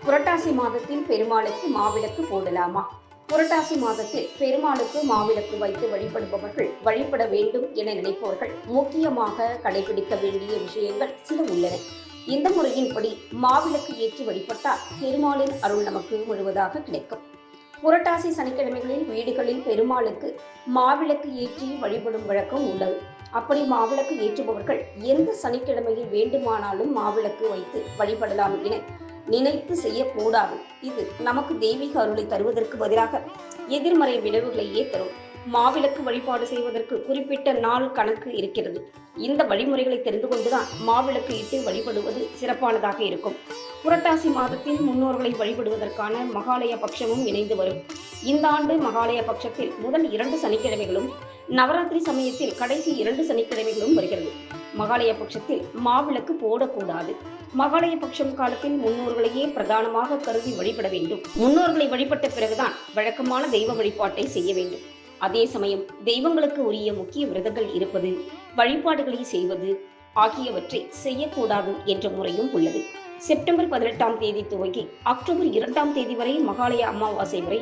புரட்டாசி மாதத்தில் பெருமாளுக்கு மாவிளக்கு போடலாமா? புரட்டாசி மாதத்தில் பெருமாளுக்கு மாவிளக்கு வைத்து வழிபடுபவர்கள், வழிபட வேண்டும் என நினைப்பவர்கள் முக்கியமாக கடைபிடிக்க வேண்டிய விஷயங்கள் சில உள்ளன. இந்த முறையின்படி மாவிளக்கு ஏற்றி வழிபட்டால் பெருமாளின் அருள் நமக்கு முழுவதாக கிடைக்கும். புரட்டாசி சனிக்கிழமைகளில் வீடுகளில் பெருமாளுக்கு மாவிளக்கு ஏற்றி வழிபடும் வழக்கம் உள்ளது. அப்படி மாவிளக்கு ஏற்றுபவர்கள் எந்த சனிக்கிழமையில் வேண்டுமானாலும் மாவிளக்கு வைத்து வழிபடலாம் என நினைத்து செய்யக்கூடாது. இது நமக்கு தெய்வீக அருளை தருவதற்கு பதிலாக எதிர்மறை விளைவுகளையே தரும். மாவிளக்கு வழிபாடு செய்வதற்கு குறிப்பிட்ட நாள் கணக்கு இருக்கிறது. இந்த வழிமுறைகளை தெரிந்து கொண்டுதான் மாவிளக்கு இட்டு வழிபடுவது சிறப்பானதாக இருக்கும். புரட்டாசி மாதத்தில் முன்னோர்களை வழிபடுவதற்கான மகாலய பட்சமும் இணைந்து வரும். இந்த ஆண்டு மகாலய பட்சத்தில் முதல் 2 சனிக்கிழமைகளும், நவராத்திரி சமயத்தில் கடைசி 2 சனிக்கிழமைகளும் வருகிறது. மகாலய பட்சத்தில் மாவிளக்கு போடக்கூடாது. மகாலய பட்சம் காலத்தில் முன்னோர்களையே பிரதானமாக கருதி வழிபட வேண்டும். முன்னோர்களை வழிபட்ட பிறகுதான் வழக்கமான தெய்வ வழிபாட்டை செய்ய வேண்டும். அதே சமயம் தெய்வங்களுக்கு உரிய முக்கிய விரதங்கள் இருப்பது, வழிபாடுகளை செய்வது ஆகியவற்றை செய்யக்கூடாது என்ற முறையும் உள்ளது. செப்டம்பர் 18ஆம் தேதி துவங்கி அக்டோபர் 2ஆம் தேதி வரை மகாலய அமாவாசை வரை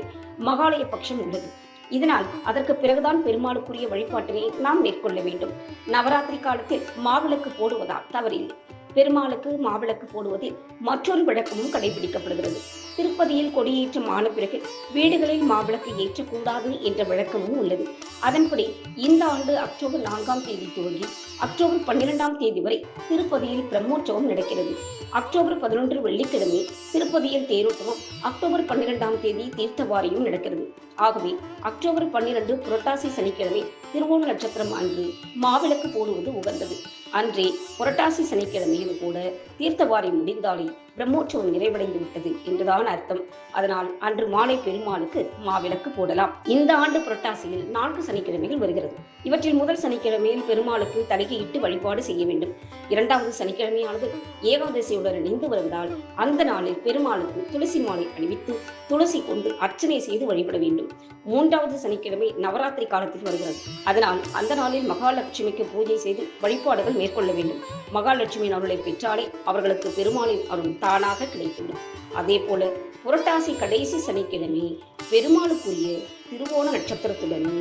மகாலய பட்சம் உள்ளது. இதனால் அதற்கு பிறகுதான் பெருமாளுக்குரிய வழிபாட்டினை நாம் மேற்கொள்ள வேண்டும். நவராத்திரி காலத்தில் மாவிளக்கு போடுவதால் தவறில்லை. பெருமாளுக்கு மாவிளக்கு போடுவதில் மற்றொரு வழக்கமும் கடைபிடிக்கப்படுகிறது. திருப்பதியில் கொடியேற்றம் ஆன பிறகு வீடுகளில் மாவிளக்கு ஏற்றக்கூடாது என்ற வழக்கமும் உள்ளது. அதன்படி இந்த ஆண்டு அக்டோபர் 4ஆம் தேதி துவங்கி அக்டோபர் 12ஆம் தேதி வரை திருப்பதியில் பிரம்மோற்சவம் நடக்கிறது. அக்டோபர் 11 வெள்ளிக்கிழமை திருப்பதியில் தேரோட்டமும், அக்டோபர் 12ஆம் தேதி தீர்த்தவாரியும் நடக்கிறது. ஆகவே அக்டோபர் 12 புரட்டாசி சனிக்கிழமை திருவோண நட்சத்திரம் அன்று மாவிளக்கு போடுவது உகந்தது. அன்றே புரட்டாசி சனிக்கிழமையும் கூட தீர்த்தவாரி முடிந்தாலே பிரம்மோற்சவம் நிறைவடைந்து விட்டது என்றுதான் அர்த்தம். அதனால் அன்று மாலை பெருமாளுக்கு மாவிளக்கு போடலாம். இந்த ஆண்டு புரட்டாசியில் 4 சனிக்கிழமைகள் வருகிறது. இவற்றில் முதல் சனிக்கிழமையில் பெருமாளுக்கு தலைகையிட்டு வழிபாடு செய்ய வேண்டும். 2வது சனிக்கிழமையானது ஏகாதசியுடன் இணைந்து வருவதால் அந்த நாளில் பெருமாளுக்கு துளசி மாலை அணிவித்து துளசி கொண்டு அர்ச்சனை செய்து வழிபட வேண்டும். 3வது சனிக்கிழமை நவராத்திரி காலத்தில் வருகிறது. அதனால் அந்த நாளில் மகாலட்சுமிக்கு பூஜை செய்து வழிபாடுகள் மேற்கொள்ள வேண்டும். மகாலட்சுமியின் அருளை பெற்றாலே அவர்களுக்கு பெருமாளின் அருள் தானாக கிடைத்துவிடும். அதே போல புரட்டாசி கடைசி சனிக்கிழமை பெருமாளுக்குரிய திருவோண நட்சத்திரத்துடனும்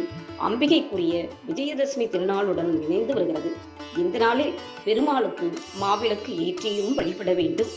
அம்பிகைக்குரிய விஜயதசமி திருநாளுடன் இணைந்து வருகிறது. இந்த நாளில் பெருமாளுக்கு மாவிளக்கு ஏற்றியும் வழிபட வேண்டும்.